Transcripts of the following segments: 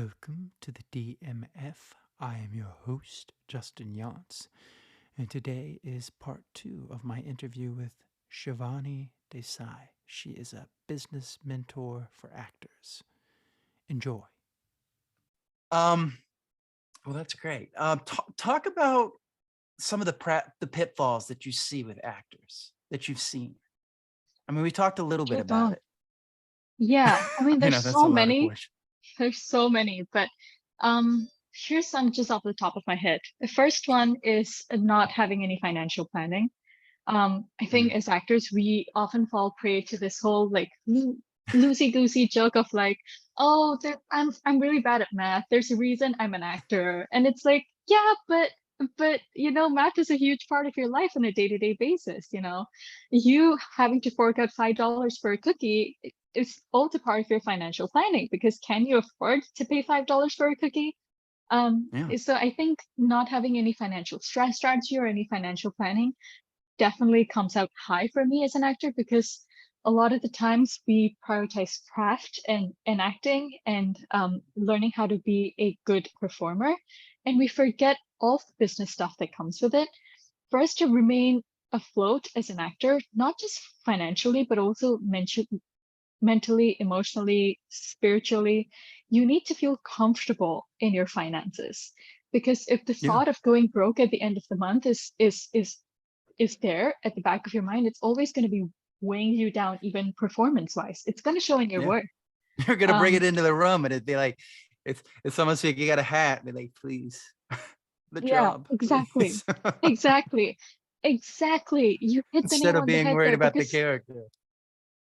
Welcome to the DMF. I am your host, Justin Yance, and today is part 2 of my interview with Shivani Desai. She is a business mentor for actors. Enjoy. Um, well, that's great. Talk about some of the pitfalls that you see with actors that you've seen. I mean, we talked a little bit about Oh, it. yeah. I mean, there's That's a so lot of many. questions. There's so many, but here's some just off the top of my head. The first one is not having any financial planning. I think Mm. as actors, we often fall prey to this whole like loosey-goosey joke of like, oh, I'm really bad at math. There's a reason I'm an actor, and it's like, yeah, but math is a huge part of your life on a day-to-day basis. You having to fork out $5 for a cookie is also part of your financial planning because can you afford to pay $5 for a cookie? Yeah. So I think not having any financial stress strategy or any financial planning definitely comes out high for me as an actor because a lot of the times we prioritize craft and acting and learning how to be a good performer. And we forget all the business stuff that comes with it. For us to remain afloat as an actor, not just financially, but also mentally, emotionally, spiritually, you need to feel comfortable in your finances. Because if the Yeah. thought of going broke at the end of the month is there at the back of your mind, it's always going to be weighing you down, even performance wise. It's going to show in your Yeah. work. You're gonna bring it Um, into the room, and it'd be like, it's almost like you got a hat. And be like, please, the yeah, job, exactly. please, Exactly. Exactly. You hit the instead nail of on the being head worried there about the because character.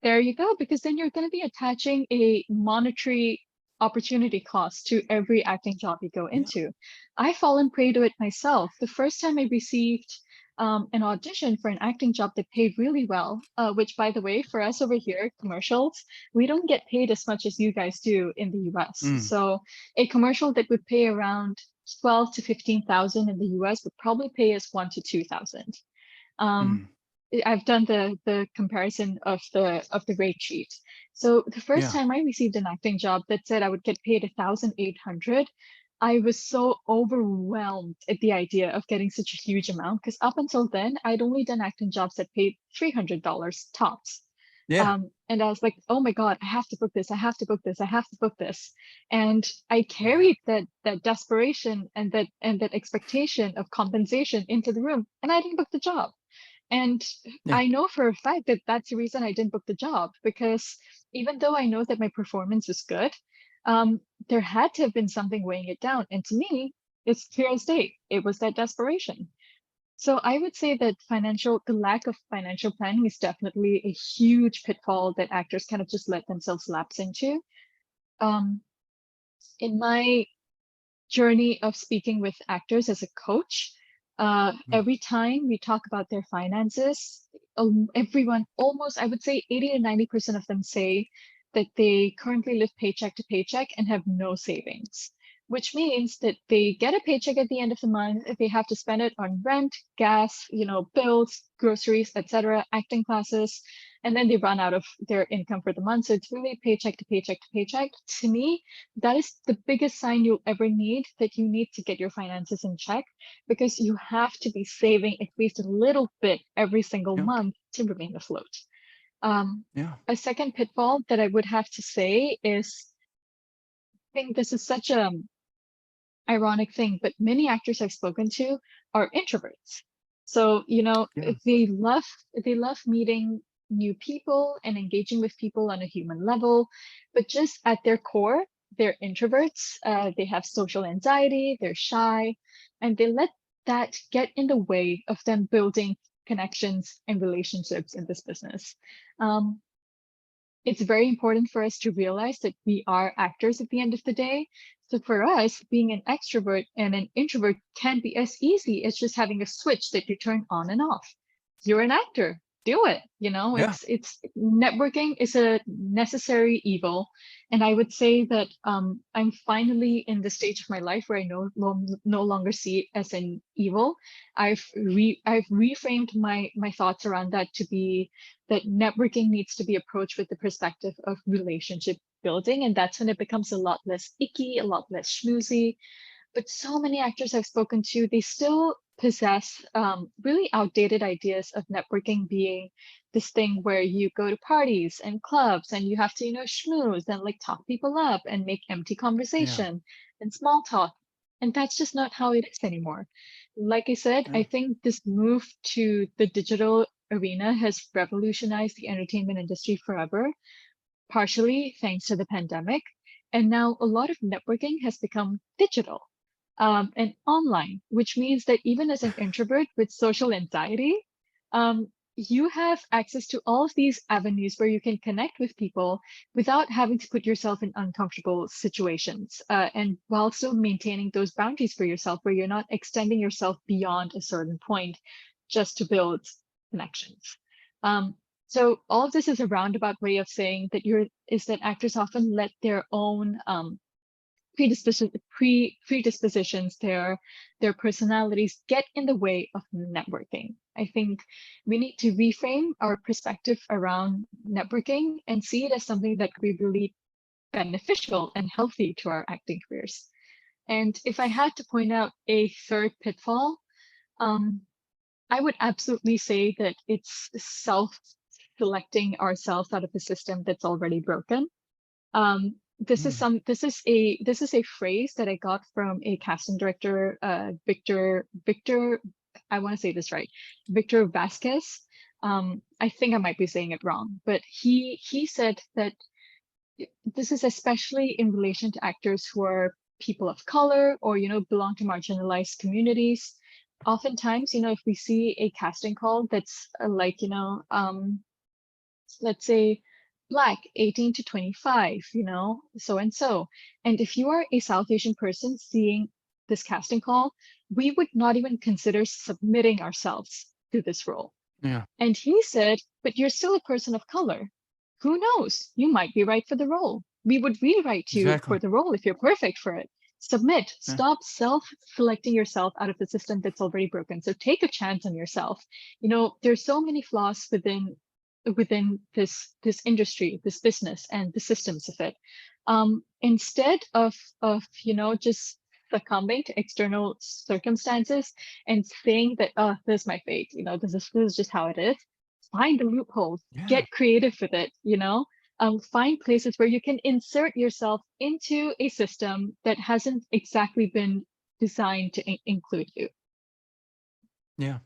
there you go. Because then you're going to be attaching a monetary opportunity cost to every acting job you go Yeah. into. I've fallen prey to it myself. The first time I received an audition for an acting job that paid really well, which, by the way, for us over here, commercials, we don't get paid as much as you guys do in the US. Mm. So a commercial that would pay around 12 to 15,000 in the US would probably pay us 1 to 2,000. Um, Mm. I've done the comparison of the rate sheet. So the first Yeah. time I received an acting job that said I would get paid 1,800, I was so overwhelmed at the idea of getting such a huge amount because up until then I'd only done acting jobs that paid $300 tops. Yeah. And I was like, oh my God, I have to book this. I have to book this. I have to book this. And I Yeah. carried that desperation and that expectation of compensation into the room, and I didn't book the job. And Yeah. I know for a fact that that's the reason I didn't book the job because even though I know that my performance was good, there had to have been something weighing it down. And to me, it's clear as day. It was that desperation. So I would say that the lack of financial planning is definitely a huge pitfall that actors kind of just let themselves lapse into. Um, in my journey of speaking with actors as a coach, Mm. every time we talk about their finances, everyone, almost, I would say 80 to 90% of them say that they currently live paycheck to paycheck and have no savings, which means that they get a paycheck at the end of the month. They have to spend it on rent, gas, bills, groceries, etc., acting classes, and then they run out of their income for the month. So it's really paycheck to paycheck to paycheck. To me, that is the biggest sign you'll ever need that you need to get your finances in check because you have to be saving at least a little bit every single Yeah. month to remain afloat. Um, Yeah. a second pitfall that I would have to say is I think this is such a ironic thing, but many actors I've spoken to are introverts. So, Yeah. they love meeting new people and engaging with people on a human level, but just at their core, they're introverts. They have social anxiety, they're shy, and they let that get in the way of them building connections and relationships in this business. Um, it's very important for us to realize that we are actors at the end of the day. So for us, being an extrovert and an introvert can be as easy as just having a switch that you turn on and off. You're an actor. Do it. Yeah. It's networking is a necessary evil. And I would say that I'm finally in the stage of my life where I no longer see it as an evil. I've reframed my thoughts around that to be that networking needs to be approached with the perspective of relationship building, and that's when it becomes a lot less icky, a lot less schmoozy. But so many actors I've spoken to, they still possess really outdated ideas of networking being this thing where you go to parties and clubs and you have to, schmooze and like talk people up and make empty Yeah. conversation and small talk. And that's just not how it is anymore. Like I said, Yeah. I think this move to the digital arena has revolutionized the entertainment industry forever, partially thanks to the pandemic. And now a lot of networking has become digital and online, which means that even as an introvert with social anxiety, you have access to all of these avenues where you can connect with people without having to put yourself in uncomfortable situations, and while still maintaining those boundaries for yourself where you're not extending yourself beyond a certain point just to build connections. So all of this is a roundabout way of saying that actors often let their own predispositions, their personalities get in the way of networking. I think we need to reframe our perspective around networking and see it as something that could be really beneficial and healthy to our acting careers. And if I had to point out a third pitfall, I would absolutely say that it's self-selecting ourselves out of a system that's already broken. This is Mm. a phrase that I got from a casting director, Victor. I want to say this right, Victor Vasquez. I think I might be saying it wrong, but he said that this is especially in relation to actors who are people of color or belong to marginalized communities. Oftentimes, if we see a casting call that's let's say Black 18 to 25, so and so. And if you are a South Asian person seeing this casting call, we would not even consider submitting ourselves to this role. Yeah. And he said, but you're still a person of color. Who knows? You might be right for the role. We would rewrite you Exactly. for the role if you're perfect for it. Submit. Yeah. Stop self-selecting yourself out of the system that's already broken. So take a chance on yourself. There's so many flaws within this industry, this business, and the systems of it. Instead of just succumbing to external circumstances and saying that, oh, this is my fate, this is just how it is. Find the loopholes, Yeah. get creative with it, find places where you can insert yourself into a system that hasn't exactly been designed to include you. Yeah.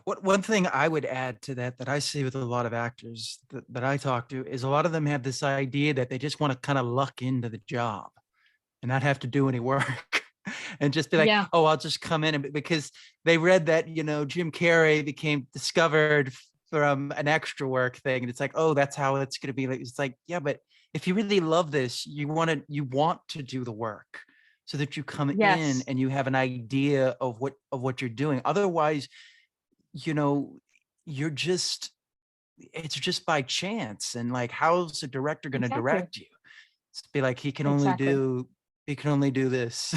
One thing I would add to that I see with a lot of actors that I talk to is a lot of them have this idea that they just want to kind of luck into the job and not have to do any work and just be like, Yeah. oh, I'll just come in. And because they read that, Jim Carrey became discovered from an extra work thing. And it's like, oh, that's how it's going to be. Like, it's like, yeah, but if you really love this, you want to do the work so that you come in Yes. and you have an idea of what you're doing. Otherwise, you're just, it's just by chance. And like, how's the director going to Exactly. direct you? It's be like, he can only Exactly. do this.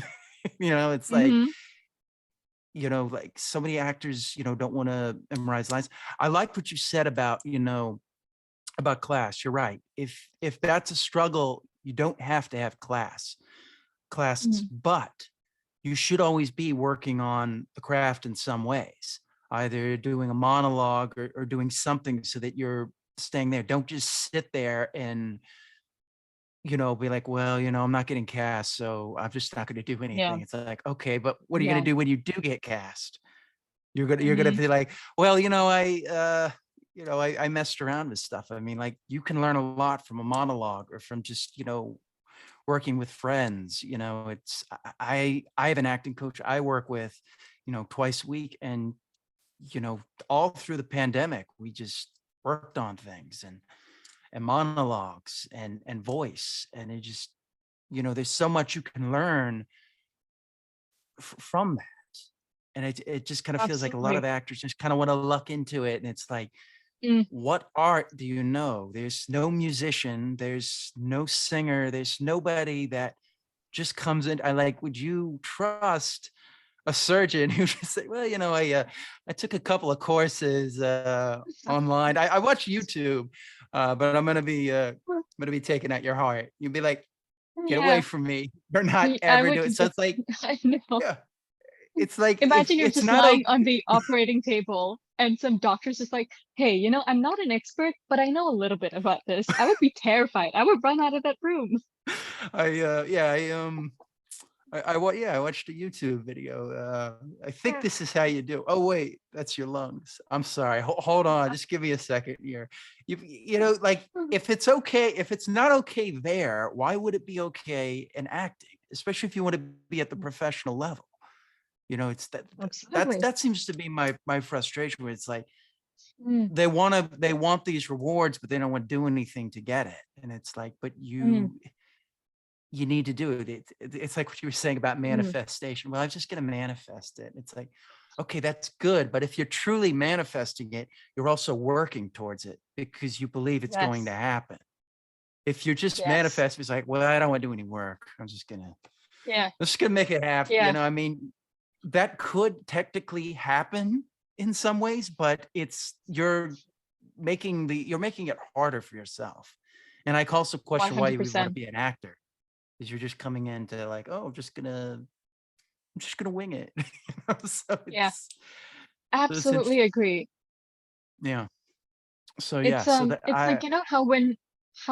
It's like, Hmm. like so many actors, don't want to memorize lines. I like what you said about class. You're right. If that's a struggle, you don't have to have classes, Hmm. but you should always be working on the craft in some ways, either doing a monologue or doing something so that you're staying there. Don't just sit there and, be like, well, I'm not getting cast, so I'm just not going to do Yeah. anything. It's like, okay, but what are you going Yeah. to do when you do get cast? You're gonna Hmm. be like, well, I messed around with stuff. I mean, like, you can learn a lot from a monologue or from just, working with friends. It's I have an acting coach I work with, twice a week, and all through the pandemic, we just worked on things and monologues and voice, and it just, there's so much you can learn from that. And it just kind of feels like a lot of Absolutely. actors just kind of want to luck into it. And it's like, Mm. what art do you know? There's no musician, there's no singer, there's nobody that just comes in. Would you trust a surgeon who just say, well, I took a couple of courses online. I watch YouTube, But I'm gonna be taking at your heart. You'll be like, get away Yeah, from me. You're not I ever would. doing it. So it's like, I know. yeah, it's like if Imagine you're it's just not lying on okay. the operating table and some doctor's just like, hey, I'm not an expert, but I know a little bit about this. I would be terrified. I would run out of that room. I watched a YouTube video. I think this is how you do. Oh wait, that's your lungs. I'm sorry. Hold on, just give me a second here. Like if it's okay, if it's not okay there, why would it be okay in acting? Especially if you want to be at the professional level. It's Absolutely. that seems to be my frustration. Where it's like Mm, they want these rewards, but they don't want to do anything to get it. And it's like, but mm, you need to do it. It's like what you were saying about mm. manifestation. Well, I'm just going to manifest it. It's like, okay, that's good. But if you're truly manifesting it, you're also working towards it because you believe it's going to Yes. happen. If you're just Yes. manifesting, it's like, well, I don't want to do any work. Yeah. I'm just gonna make it happen. Yeah. I mean, that could technically happen in some ways, but you're making it harder for yourself. And I also question why you would want to 100%. be an actor, because you're just coming into like, oh, I'm just gonna wing it. So Yeah. it's Absolutely agree. yeah. So yeah, It's so that it's like how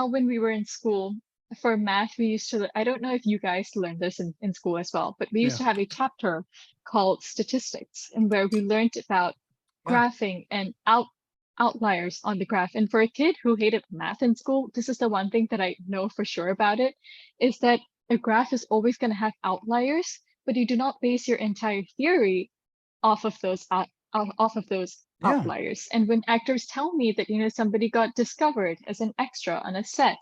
when we were in school for math we used to, I don't know if you guys learned this in school as well, but we used yeah, to have a chapter called statistics and where we learned about yeah, graphing and outliers on the graph. And for a kid who hated math in school, this is the one thing that I know for sure about it, is that a graph is always going to have outliers, but you do not base your entire theory off of those yeah, outliers. And when actors tell me that somebody got discovered as an extra on a set,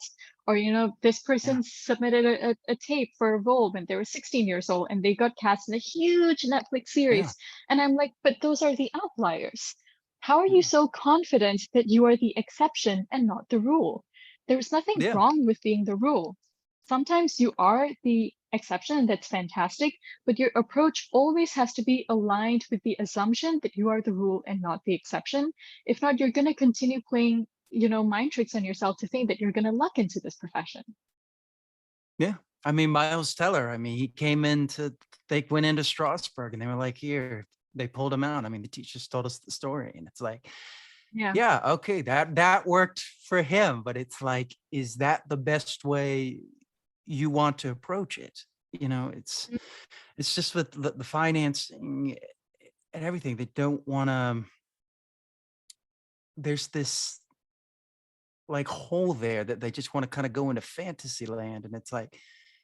or this yeah, person submitted a tape for a role when they were 16 years old and they got cast in a huge Netflix yeah, series, and I'm like, but those are the outliers. How are you yeah, so confident that you are the exception and not the rule? There's nothing yeah, wrong with being the rule. Sometimes you are the exception, and that's fantastic, but your approach always has to be aligned with the assumption that you are the rule and not the exception. If not, you're going to continue playing, mind tricks on yourself to think that you're going to luck into this profession. yeah. I mean, Miles Teller, I mean, they went into Strasbourg and they were like, here, they pulled him out. I mean, the teachers told us the story and it's like, Yeah. yeah, okay, that worked for him, but it's like, is that the best way you want to approach it? It's Mm. just with the financing and everything. They don't want to. There's this like hole there that they just want to kind of go into fantasy land, and it's like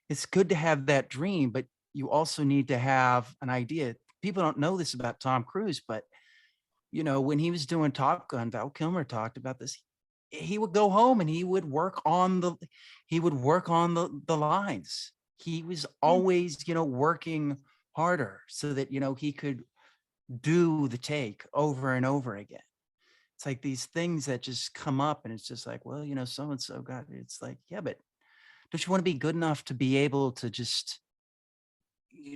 it's good to have that dream, but you also need to have an idea. People don't know this about Tom Cruise, but when he was doing Top Gun, Val Kilmer talked about this. He would go home and he would work on the lines. He was Mm. always, working harder so that, he could do the take over and over again. It's like these things that just come up and it's just like, well, so and so got it. It's like, yeah, but don't you want to be good enough to be able to just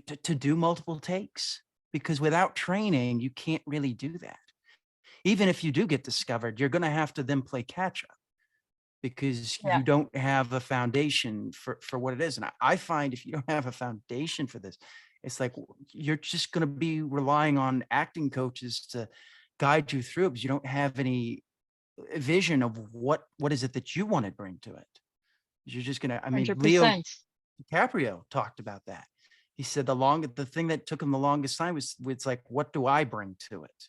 to do multiple takes? Because without training, you can't really do that. Even if you do get discovered, you're going to have to then play catch up because Yeah. you don't have a foundation for what it is. And I find if you don't have a foundation for this, it's like you're just going to be relying on acting coaches to guide you through it because you don't have any vision of what is it that you want to bring to it. You're just going to, I mean, Leo 100%. DiCaprio talked about that. He said the thing that took him the longest time was it's like, what do I bring to it?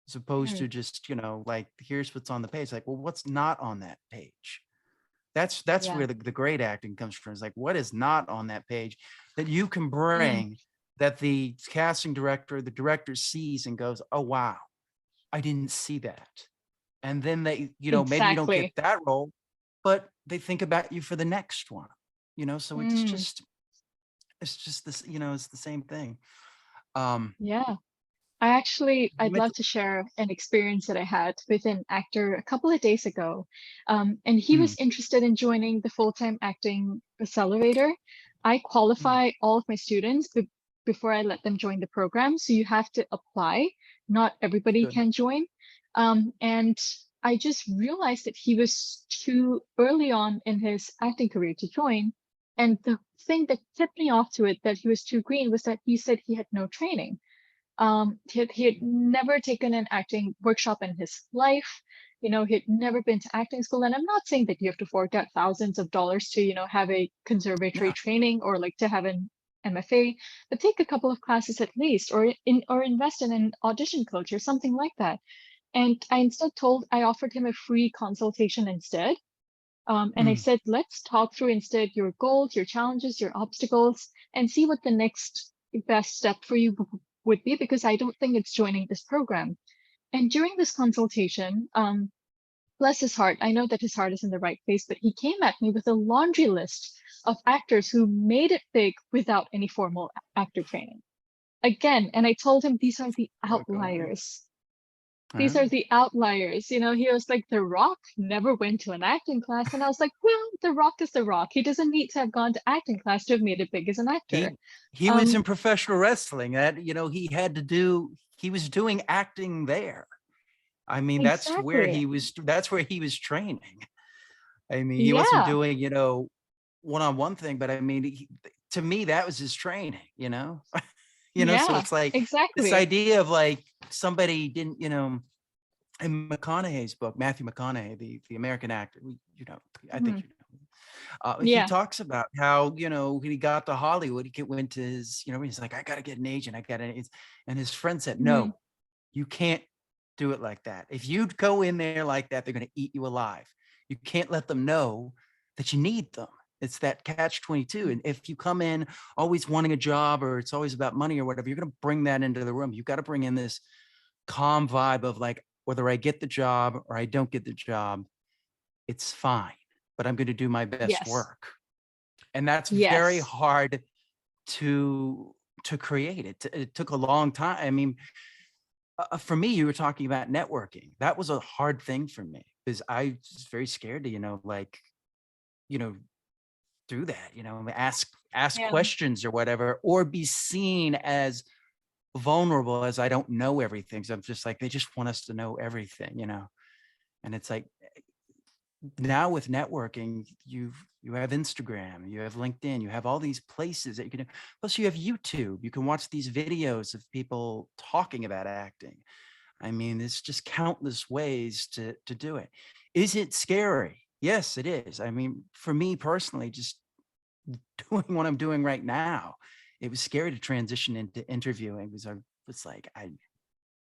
As opposed Mm. to just, like, here's what's on the page. Like, well, what's not on that page? That's Yeah. where the great acting comes from. It's like, what is not on that page that you can Mm. bring that the casting director, the director sees and goes, oh, wow, I didn't see that. And then they, maybe you don't get Exactly. that role, but they think about you for the next one, so Mm. it's just this, it's the same thing. Um, Yeah. you I'd love mentioned, to share an experience that I had with an actor a couple of days ago. And he mm, was interested in joining the full-time acting accelerator. I mm, qualify all of my students before I let them join the program. So you have to apply. Not everybody good. can join. And I just realized that he was too early on in his acting career to join. And the thing that tipped me off to it that he was too green was that he said he had no training. He had never taken an acting workshop in his life. He had never been to acting school. And I'm not saying that you have to fork out thousands of dollars to, have a conservatory Yeah. training or like to have an MFA, but take a couple of classes at least, or invest in an audition coach or something like that. And I offered him a free consultation instead. And I Mm. said, let's talk through instead your goals, your challenges, your obstacles, and see what the next best step for you would be, because I don't think it's joining this program. And during this consultation, bless his heart, I know that his heart is in the right place, but he came at me with a laundry list of actors who made it big without any formal actor training. Again, and I told him these are the Oh, God. outliers. These Uh-huh. are the outliers. He was like, The Rock never went to an acting class. And I was like, well, The Rock is The Rock. He doesn't need to have gone to acting class to have made it big as an actor. He was Um, in professional wrestling. That he had to do. He was doing acting there. I mean, exactly. That's where he was training. I mean, he wasn't Yeah. doing one-on-one thing, but I mean, to me, that was his training. So Yeah, it's like this exactly. idea of like somebody didn't, in McConaughey's book, Matthew McConaughey, the American actor, I think Mhm. he Yeah. talks about how, when he got to Hollywood, went to his, he's like, I got to get an agent. And his friend said, Mhm. no, you can't do it like that. If you go in there like that, they're going to eat you alive. You can't let them know that you need them. It's that catch 22. And if you come in always wanting a job, or it's always about money or whatever, you're going to bring that into the room. You've got to bring in this calm vibe of like, whether I get the job or I don't get the job, it's fine, but I'm going to do my best Yes. work. And that's very Yes. hard to create. It took a long time. I mean, for me, you were talking about networking. That was a hard thing for me because I was very scared to, you know, do that, ask Yeah. questions or whatever, or be seen as vulnerable as I don't know everything. So I'm just like, they just want us to know everything, and it's like, now with networking, you have Instagram, you have LinkedIn, you have all these places that you can, plus you have YouTube. You can watch these videos of people talking about acting. I mean, there's just countless ways to do it. Is it scary? Yes, it is. I mean, for me personally, just doing what I'm doing right now, it was scary to transition into interviewing because I was like, I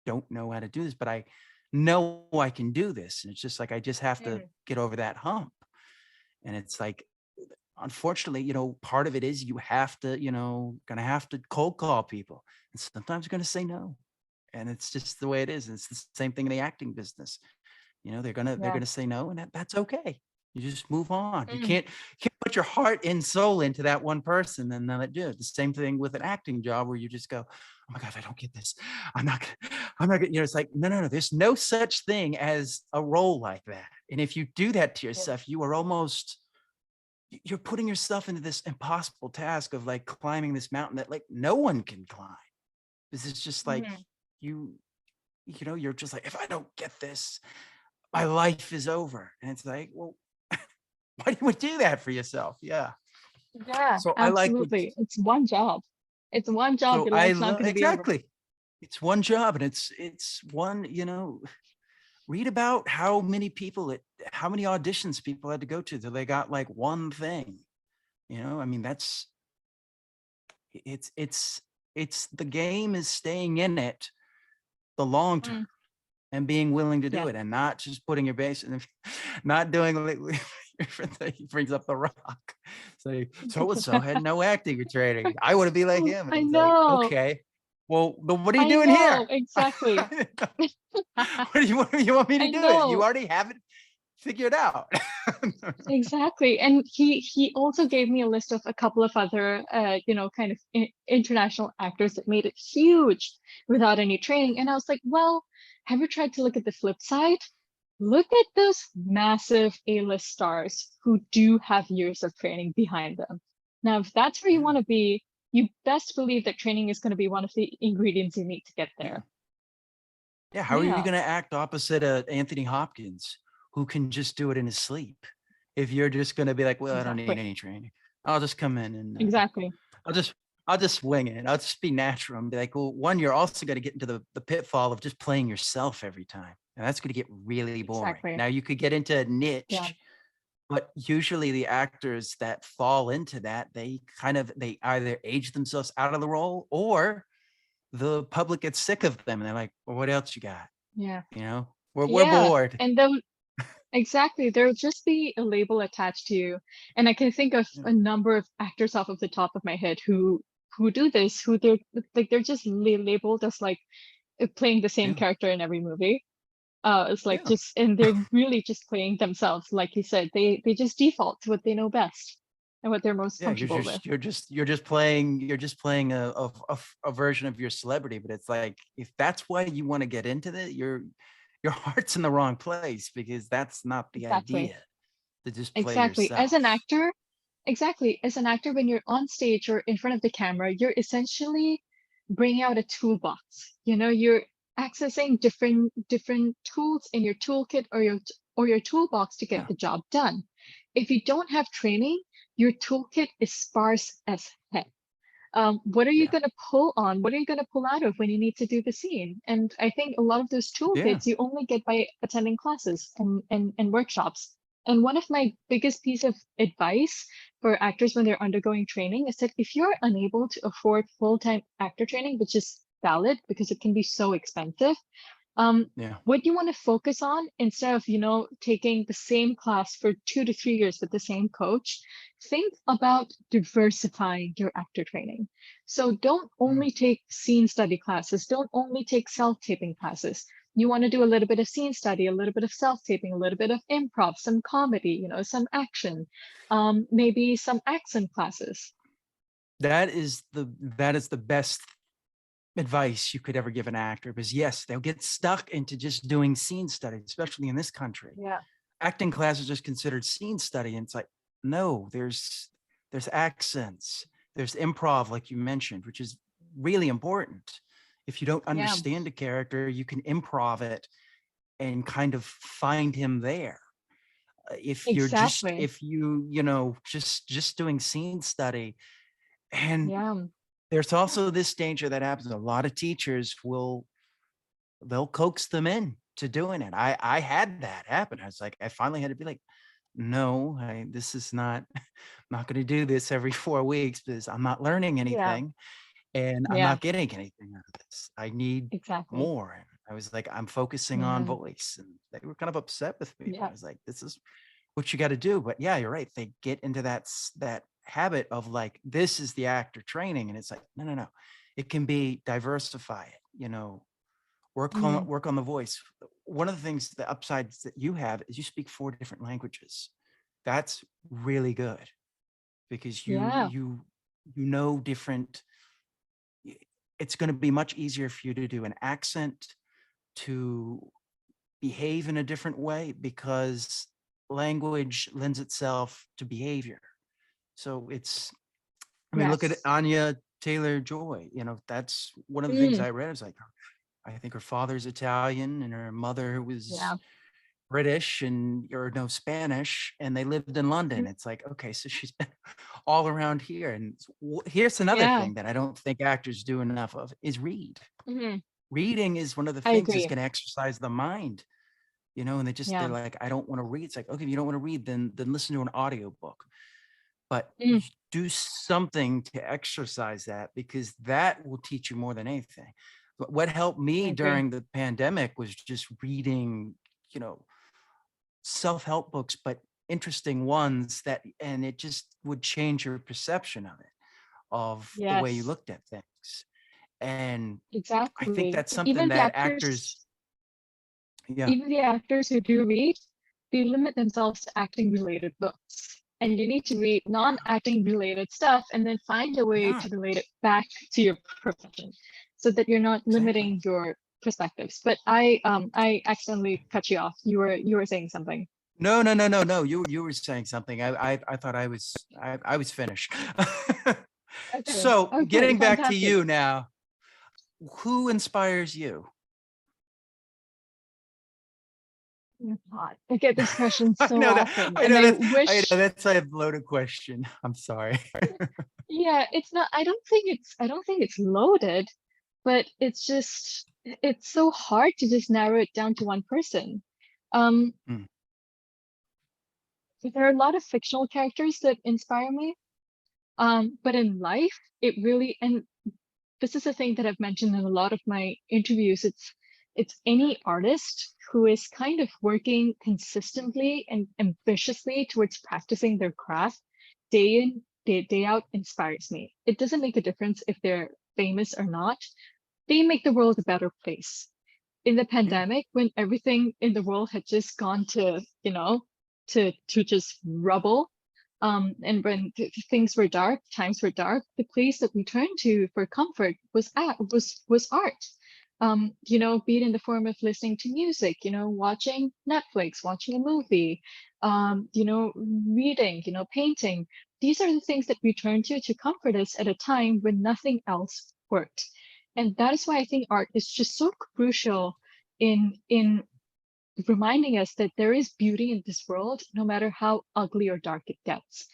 don't know how to do this, but I know I can do this. And it's just like, I just have to Mhm. get over that hump. And it's like, unfortunately, part of it is you have to, gonna have to cold call people. And sometimes you're gonna say no. And it's just the way it is. And it's the same thing in the acting business. They're Yeah. gonna say no, and that's okay. You just move on. You Mm. can't put your heart and soul into that one person and then do it. The same thing with an acting job where you just go, oh my God, if I don't get this, I'm not gonna, it's like, no. There's no such thing as a role like that. And if you do that to Yeah. yourself, you're putting yourself into this impossible task of like climbing this mountain that like no one can climb. This is just like Mhm. you, you're just like, if I don't get this, my life is over. And it's like, well, why do you do that for yourself? Yeah. Yeah, So I like what, absolutely. It's one job. It's one job. so Your I life's not love, going to be over. exactly. It's one job and it's one, read about how many auditions people had to go to till they got like one thing, I mean, it's, the game is staying in it the long term Mm. and being willing to do Yeah. it and not just putting your base and not doing like he brings up The Rock. So had no acting or training. I want to be like him. And I it's like, know. okay, well, what are you I doing know. here? Exactly. What do you want me to I do? It? You know. already have it figured out. Exactly. And he also gave me a list of a couple of other kind of international actors that made it huge without any training. And I was like, well, have you tried to look at the flip side? Look at those massive A-list stars who do have years of training behind them. Now, if that's where you Yeah, want to be, you best believe that training is going to be one of the ingredients you need to get yeah. there. Yeah, how are you Yeah, going to act opposite Anthony Hopkins, who can just do it in his sleep? If you're just going to be like, well, I don't need exactly. any training. I'll just come in and Exactly. I'll just I'll just wing it. I'll just be natural and be like, well, one, you're also going to get into the pitfall of just playing yourself every time. And that's going to get really boring. Exactly. Now you could get into a Yeah. niche, but usually the actors that fall into that, they either age themselves out of the role or the public gets sick of them and they're like, well, what else you got? Yeah. You know, we're Yeah. bored. And though exactly, there'll just be a label attached to you. And I can think of Yeah. a number of actors off of the top of my head who do this, who they're just labeled as like playing the same Yeah. character in every movie. It's like Yeah. just and they're really just playing themselves. Like you said, they just default to what they know best and what they're most Yeah, you're comfortable with. just you're just playing a version of your celebrity, but it's like if that's why you want to get into it, your heart's in the wrong place because that's not the Exactly. idea to just play Exactly. As an yourself. actor, exactly. As an actor, when you're on stage or in front of the camera, you're essentially bringing out a toolbox. You know, you're accessing different tools in your toolkit or your toolbox to get Yeah, the job done. If you don't have training, your toolkit is sparse as heck. What are you yeah, going to pull on? What are you going to pull out of when you need to do the scene? And I think a lot of those yeah. toolkits you only get by attending classes and workshops. And one of my biggest piece of advice for actors when they're undergoing training is that if you're unable to afford full-time actor training, which is valid because it can be so expensive, Yeah. what you want to focus on instead of taking the same class for 2 to 3 years with the same coach, think about diversifying your actor training. So don't Mm. only take scene study classes, don't only take self-taping classes. You want to do a little bit of scene study, a little bit of self-taping, a little bit of improv, some comedy, some action, maybe some accent classes. That is the best advice you could ever give an actor because yes, they'll get stuck into just doing scene study, especially in this country. Yeah. Acting class is just considered scene study, and it's like, no, there's accents, there's improv, like you mentioned, which is really important. If you don't Yeah, understand a character, you can improv it and kind of find him there. exactly. If just doing scene study, and Yeah. there's also this danger that happens. A lot of teachers they'll coax them in to doing it. I had that happen. I was like, I finally had to be like, no, this is not, I'm not going to do this every 4 weeks because I'm not learning Yeah. anything and I'm Yeah. not getting anything out of this. I need Exactly. more. And I was like, I'm focusing on Yeah. voice. And they were kind of upset with me, but I Yeah. was like, this is what you got to do. But yeah, you're right. They get into that habit of like, this is the actor training. And it's like, no, no, no. It can be diversify it, Mm, work on the voice. One of the things, the upsides that you have is you speak 4 different languages. That's really good because yeah. you know different. It's going to be much easier for you to do an accent, to behave in a different way because language lends itself to behavior. So I mean, look at Yes. Anya Taylor Joy. That's one of the things Mm, I read. I was like, I think her father's Italian and her mother was yeah. British and or no Spanish, and they lived in London. Mhm. It's like, okay, so she's been all around here. And here's another Yeah. thing that I don't think actors do enough of is read. Mhm. Reading is one of the I things that's agree. going to exercise the mind, and they're Yeah. like, I don't want to read. It's like, okay, if you don't want to read, then listen to an audiobook. But Mm, do something to exercise that because that will teach you more than anything. What helped I me agree. during the pandemic was just reading, self-help books, but interesting ones and it just would change your perception of the way you Yes. looked at things. And I think Exactly. that's something that actors, yeah, Even the actors who do read, they limit themselves to acting related books. And you need to read non-acting related stuff and then find a way yeah, to relate it back to your profession so that you're not exactly. limiting your perspectives. But I accidentally cut you off. You were saying something. No, no, no, no, no. You were saying something. I thought I was finished. Okay. So Okay, getting back to fantastic. you now, who inspires you? Oh God, I get this question I so know that. often, I and know I that. I know wish, that's a loaded question. I'm sorry. yeah, it's not. I don't think it's loaded, but it's just, it's so hard to just narrow it down to one person. Um, Mm, there are a lot of fictional characters that inspire me. But in life, it really, and this is a thing that I've mentioned in a lot of my interviews. It's any artist who is kind of working consistently and ambitiously towards practicing their craft day in, day out inspires me. It doesn't make a difference if they're famous or not. They make the world a better place. In the yeah. pandemic, when everything in the world had just gone to, to just rubble, and when things were dark, times were dark, the place that we turned to for comfort was art. Be it in the form of listening to music, watching Netflix, watching a movie, reading, painting. These are the things that we turn to comfort us at a time when nothing else worked. And that is why I think art is just so crucial in reminding us that there is beauty in this world, no matter how ugly or dark it gets.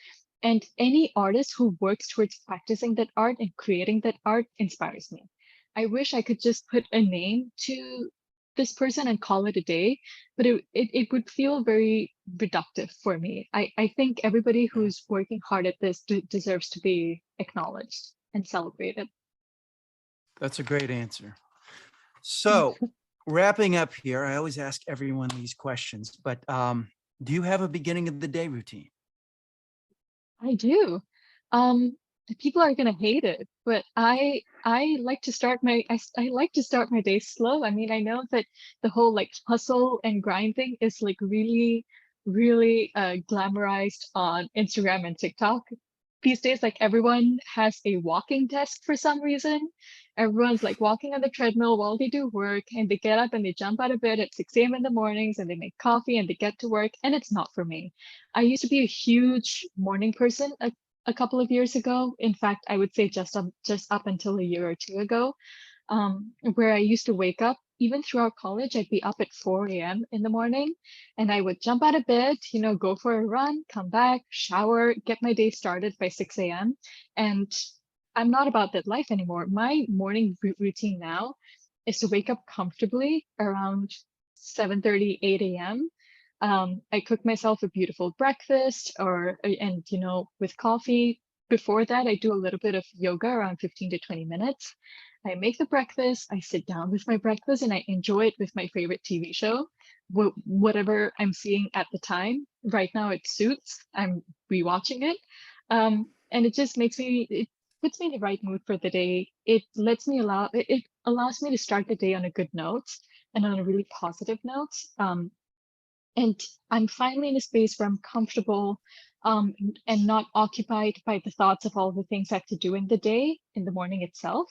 And any artist who works towards practicing that art and creating that art inspires me. I wish I could just put a name to this person and call it a day, but it would feel very reductive for me. I think everybody Yeah. who's working hard at this deserves to be acknowledged and celebrated. That's a great answer. So, wrapping up here, I always ask everyone these questions, but do you have a beginning of the day routine? I do. The people are gonna hate it, but I like to start I like to start my day slow. I mean, I know that the whole like hustle and grind thing is like really, really glamorized on Instagram and TikTok. These days, like everyone has a walking desk for some reason. Everyone's like walking on the treadmill while they do work, and they get up and they jump out of bed at 6 a.m. in the mornings and they make coffee and they get to work, and it's not for me. I used to be a huge morning person a couple of years ago. In fact, I would say just up until a year or two ago, where I used to wake up. Even throughout college, I'd be up at 4 a.m. in the morning, and I would jump out of bed, go for a run, come back, shower, get my day started by 6 a.m. And I'm not about that life anymore. My morning routine now is to wake up comfortably around 7:30, 8 a.m. I cook myself a beautiful breakfast and with coffee. Before that, I do a little bit of yoga around 15 to 20 minutes. I make the breakfast, I sit down with my breakfast, and I enjoy it with my favorite TV show, whatever I'm seeing at the time. Right now, it's Suits. I'm rewatching it. And it puts me in the right mood for the day. It allows me to start the day on a good note and on a really positive note. And I'm finally in a space where I'm comfortable, and not occupied by the thoughts of all the things I have to do in the day, in the morning itself.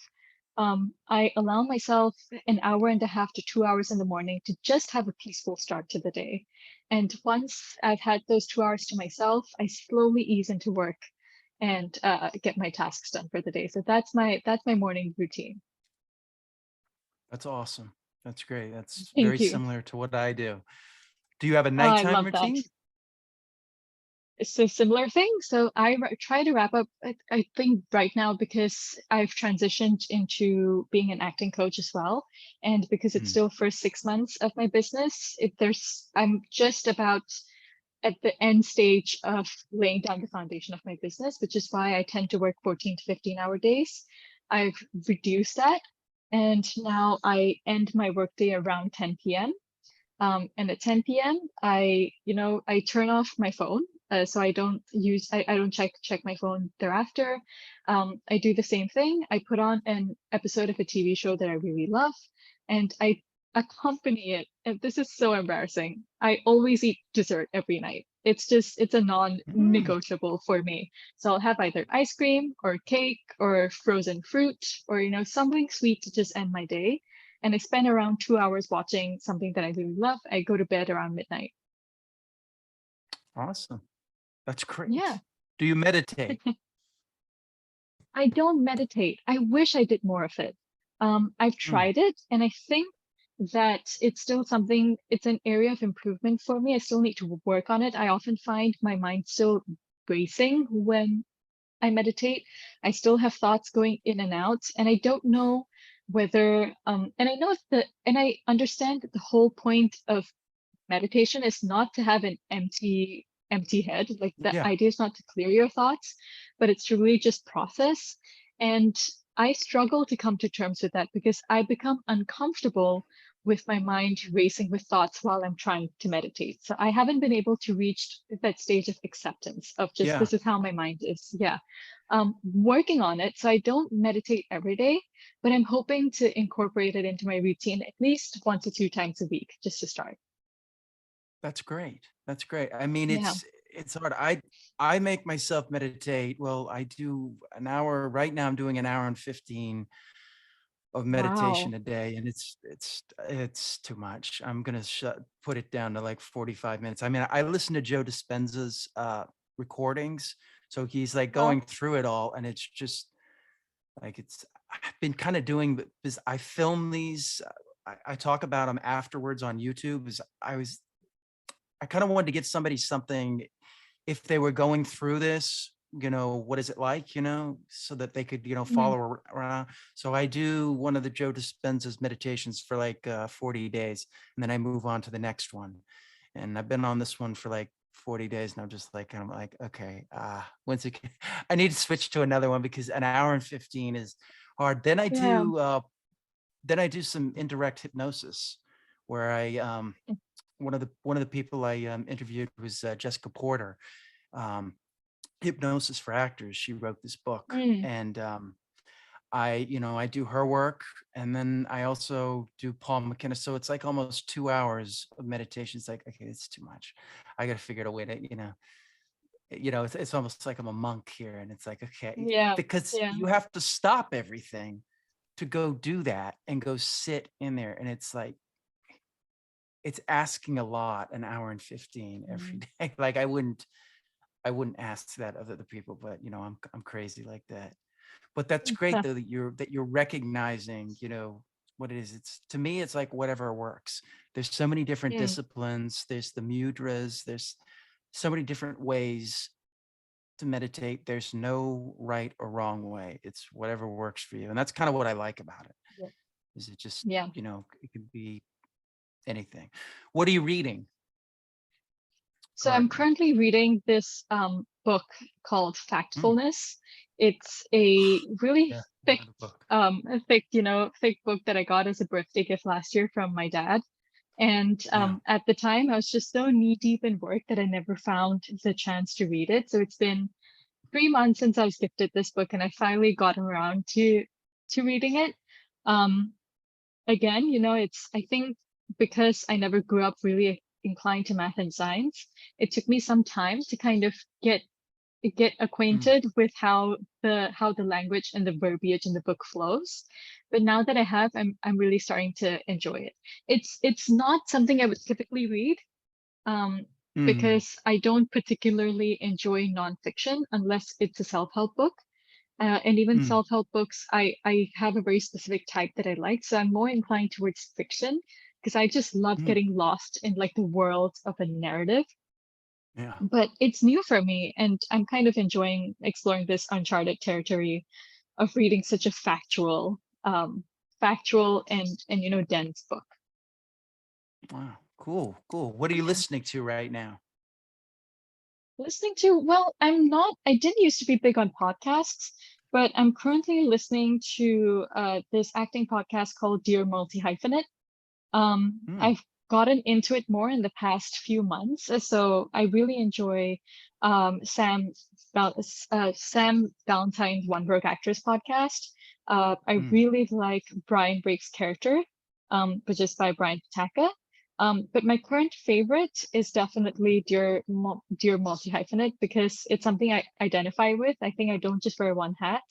I allow myself an hour and a half to 2 hours in the morning to just have a peaceful start to the day. And once I've had those 2 hours to myself, I slowly ease into work and get my tasks done for the day. So that's my morning routine. That's awesome. That's great. That's very Thank you. similar to what I do. Do you have a Oh, I nighttime love that. routine? It's a similar thing. So try to wrap up. I think right now, because I've transitioned into being an acting coach as well, and because it's Mm, still first 6 months of my business, I'm just about at the end stage of laying down the foundation of my business, which is why I tend to work 14 to 15-hour days. I've reduced that, and now I end my workday around 10 p.m. And at 10 p.m., I turn off my phone. So I don't check my phone thereafter. I do the same thing. I put on an episode of a TV show that I really love, and I accompany it. And this is so embarrassing. I always eat dessert every night. It's a mm. non-negotiable for me. So I'll have either ice cream or cake or frozen fruit or, something sweet to just end my day, and I spend around 2 hours watching something that I really love. I go to bed around midnight. Awesome. That's Yeah, great. Do you meditate? I don't meditate. I wish I did more of it. I've Mm, tried it, and I think that it's still something, it's an area of improvement for me. I still need to work on it. I often find my mind still racing when I meditate. I still have thoughts going in and out, and I don't know whether and I know that, and I understand that the whole point of meditation is not to have an empty head. Like, the Yeah. idea is not to clear your thoughts, but it's to really just process. And I struggle to come to terms with that because I become uncomfortable with my mind racing with thoughts while I'm trying to meditate. So I haven't been able to reach that stage of acceptance of just, Yeah. this is how my mind is. Yeah. Working on it. So I don't meditate every day, but I'm hoping to incorporate it into my routine at least 1 to 2 times a week just to start. That's great. That's great. I mean, Yeah. it's hard. I make myself meditate. Well, I do an hour right now. I'm doing an hour and 15 of meditation Wow. a day, and it's too much. I'm gonna put it down to like 45 minutes. I mean, I listen to Joe Dispenza's recordings, so he's like Uh, going through it all, and it's just like I've been kind of doing because I film these. I talk about them afterwards on YouTube. Is I kind of wanted to get somebody something if they were going through this, what is it like, so that they could, mhm. follow around. So I do one of the Joe Dispenza's meditations for like 40 days, and then I move on to the next one. And I've been on this one for like 40 days, and I'm just like, kind of like, okay, once again, I need to switch to another one because an hour and 15 is hard. Yeah. Then I do some indirect hypnosis where I one of the people I interviewed was Jessica Porter, um, Hypnosis for Actors. She wrote this book, Mm. and I do her work, and then I also do Paul McKenna. So it's like almost 2 hours of meditation. It's like, okay, it's too much. I got to figure out a way to, it's almost like I'm a monk here, and it's like, okay, Yeah. because Yeah. you have to stop everything to go do that and go sit in there, and it's like it's asking a lot, an hour and 15 every Mm. day. Like I wouldn't ask that of other people, but I'm crazy like that. But that's great Huh. though that you're recognizing, what it is. It's to me, it's like whatever works. There's so many different Mm. disciplines. There's the mudras. There's so many different ways to meditate. There's no right or wrong way. It's whatever works for you. And that's kind of what I like about it. Yeah. Is it just, Yeah. it could be anything. What are you reading So I'm currently? currently reading this book called Mm, Factfulness. It's a really yeah, thick, another book. thick book that I got as a birthday gift last year from my dad. And Yeah. at the time, I was just so knee deep in work that I never found the chance to read it. So it's been 3 months since I was gifted this book, and I finally got around to reading it. Um, Again, it's, I think, because I never grew up really inclined to math and science, it took me some time to kind of get Mm, acquainted with how the language and the verbiage in the book flows. But now that I have, I'm really starting to enjoy it. It's not something I would typically read, um, mm, because I don't particularly enjoy nonfiction unless it's a self-help book. And even mm, self-help books, I have a very specific type that I like. So I'm more inclined towards fiction because I just love mm. getting lost in like the world of a narrative. Yeah. But it's new for me, and I'm kind of enjoying exploring this uncharted territory of reading such a factual and dense book. Wow. Cool. Cool. What are you Yeah. listening to right now? Listening to, well, I didn't used to be big on podcasts, but I'm currently listening to this acting podcast called Dear Multi Hyphenate. Mm, I've gotten into it more in the past few months, so I really enjoy Sam Valentine's One Broke Actress podcast. I mm, really like Brian Break's character, which is by Brian Pataka. But my current favorite is definitely Dear Multi Hyphenate because it's something I identify with. I think I don't just wear one hat,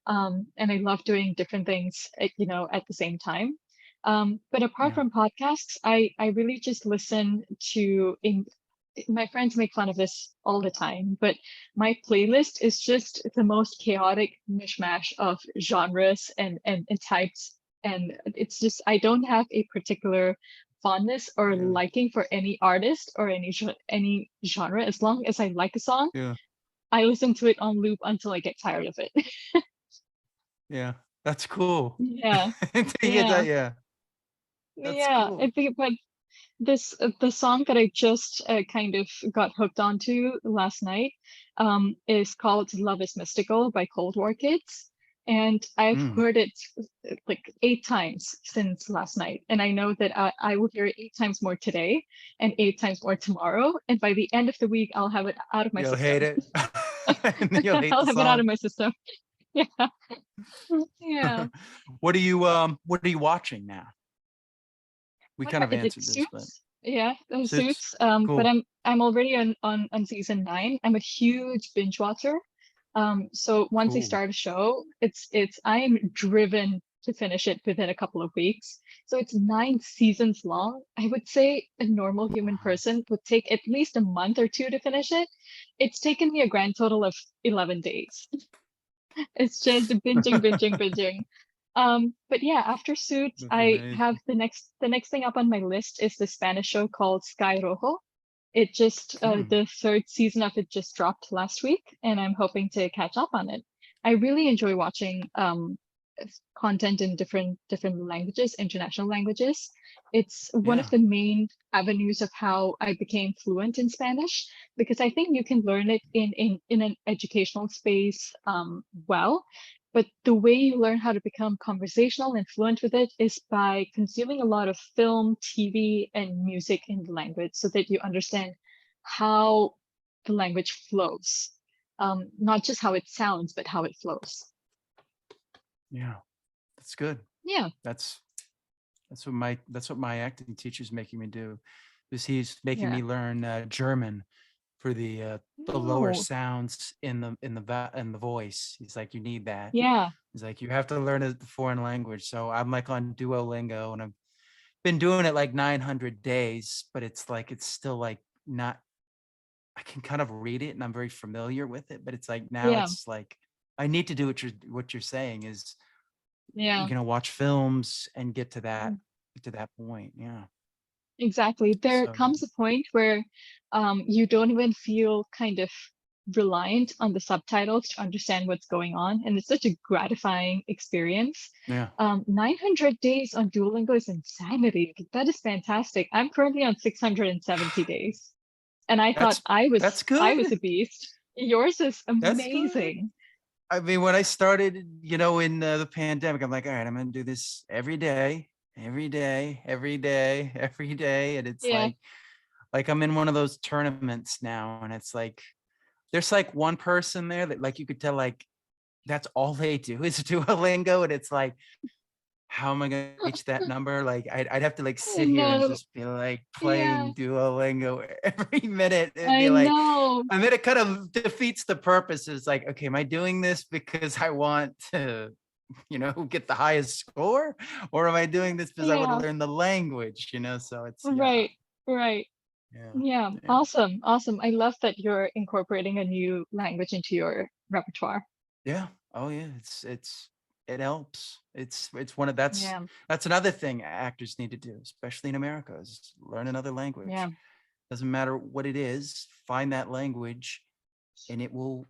and I love doing different things, at the same time. But apart yeah. from podcasts, I really just listen to in my friends make fun of this all the time, but my playlist is just the most chaotic mishmash of genres and types and it's just I don't have a particular fondness or Yeah. liking for any artist or any genre. As long as I like a song, Yeah. I listen to it on loop until I get tired of it. Yeah. That's cool. Yeah, Until you get yeah, that, yeah. That's yeah. I cool. think, but this the song that I just kind of got hooked onto last night is called "Love Is Mystical" by Cold War Kids, and I've Mm. heard it like 8 times since last night, and I know that I will hear it 8 times more today and 8 times more tomorrow, and by the end of the week I'll have it out of my You'll hate system. it. And then you'll hate I'll the have it out song. of my system. Yeah, yeah. What are you watching now? We What kind about of it? It answered this, but Suits. Yeah, Suits. Suits. But Cool. I'm already on season 9. I'm a huge binge watcher. So once I Cool. start a show, it's I am driven to finish it within a couple of weeks. So it's 9 seasons long. I would say a normal human Wow. person would take at least a month or two to finish it. It's taken me a grand total of 11 days. It's just binging, binging, binging. But yeah, after Suits, That's I have amazing. the next thing up on my list is the Spanish show called Sky Rojo. It just Hmm. the third season of it just dropped last week, and I'm hoping to catch up on it. I really enjoy watching content in different languages, international languages. It's one of Yeah. the main avenues of how I became fluent in Spanish because I think you can learn it in an educational space well, but the way you learn how to become conversational and fluent with it is by consuming a lot of film, TV, and music in the language so that you understand how the language flows. Not just how it sounds, but how it flows. Yeah. That's good. Yeah, That's that's what my acting teacher's making me do. Is he's making yeah. me learn German for the lower Oh, sounds in the voice. He's like, you need that. yeah, He's like, you have to learn a foreign language. So I'm like on Duolingo, and I've been doing it like 900 days, but it's like it's still like not. I can kind of read it, and I'm very familiar with it, but it's like now yeah, it's like I need to do what you're saying is yeah. watch films and Mm, get to that point. Yeah. exactly. There So comes a point where you don't even feel kind of reliant on the subtitles to understand what's going on. And it's such a gratifying experience. yeah, 900 days on Duolingo is insanity. That is fantastic. I'm currently on 670 days. And I thought that's I was that's I was good. a beast. Yours is That's good. amazing. I mean, when I started, in the pandemic, I'm like, all right, I'm gonna do this every day, every day, every day, every day, and it's Yeah. like I'm in one of those tournaments now, and it's like there's like one person there that like you could tell like that's all they do is Duolingo, and it's like how am I gonna reach that number? Like I'd have to like I sit here and know. just be like Yeah. playing Duolingo every minute and I be like, know. and then it kind of defeats the purpose. It's like, okay, am I doing this because I want to, get the highest score? Or am I doing this because I want to Yeah. learn the language? So it's yeah, Right. Right. yeah, Yeah. yeah. Awesome. Awesome. I love that you're incorporating a new language into your repertoire. Yeah. Oh yeah. It helps. It's one of Yeah. that's another thing actors need to do, especially in America, is learn another language. Yeah. Doesn't matter what it is, find that language and it'll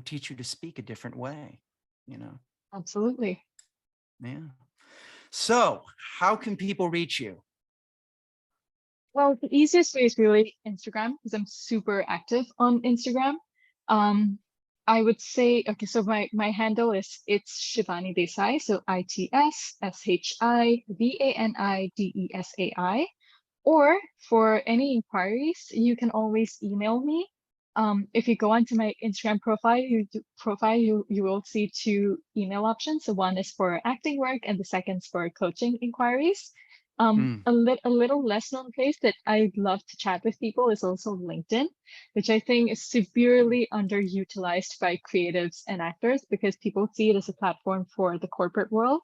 teach you to speak a different way, you know. Absolutely. Yeah. So how can people reach you? Well, the easiest way is really Instagram because I'm super active on Instagram. Um, I would say, okay, so my handle is it's Shivani Desai, so ITSSHIVANIDESAI. Or for any inquiries, you can always email me. If you go onto my Instagram profile, you will see two email options. So one is for acting work, and the second is for coaching inquiries. Mm, A little less known place that I'd love to chat with people is also LinkedIn, which I think is severely underutilized by creatives and actors because people see it as a platform for the corporate world.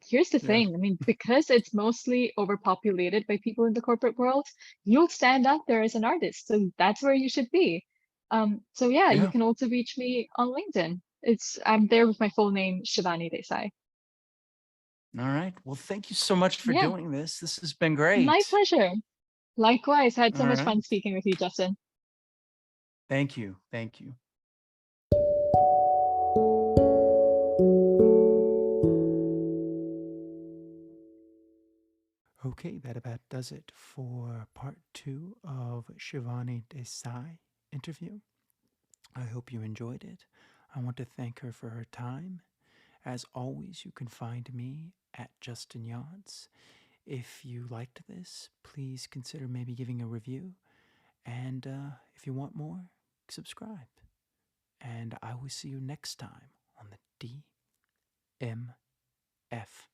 Here's the yeah. thing. I mean, because it's mostly overpopulated by people in the corporate world, you'll stand out there as an artist. So that's where you should be. So yeah, you Yeah. can also reach me on LinkedIn. I'm there with my full name, Shivani Desai. All right. Well, thank you so much for Yeah, doing this. This has been my great. pleasure. Likewise, I had so All much right. fun speaking with you, Justin. Thank you. Thank you. Okay, that about does it for part 2 of Shivani Desai interview. I hope you enjoyed it. I want to thank her for her time. As always, you can find me at Justin Yance. If you liked this, please consider maybe giving a review. And if you want more, subscribe. And I will see you next time on the DMF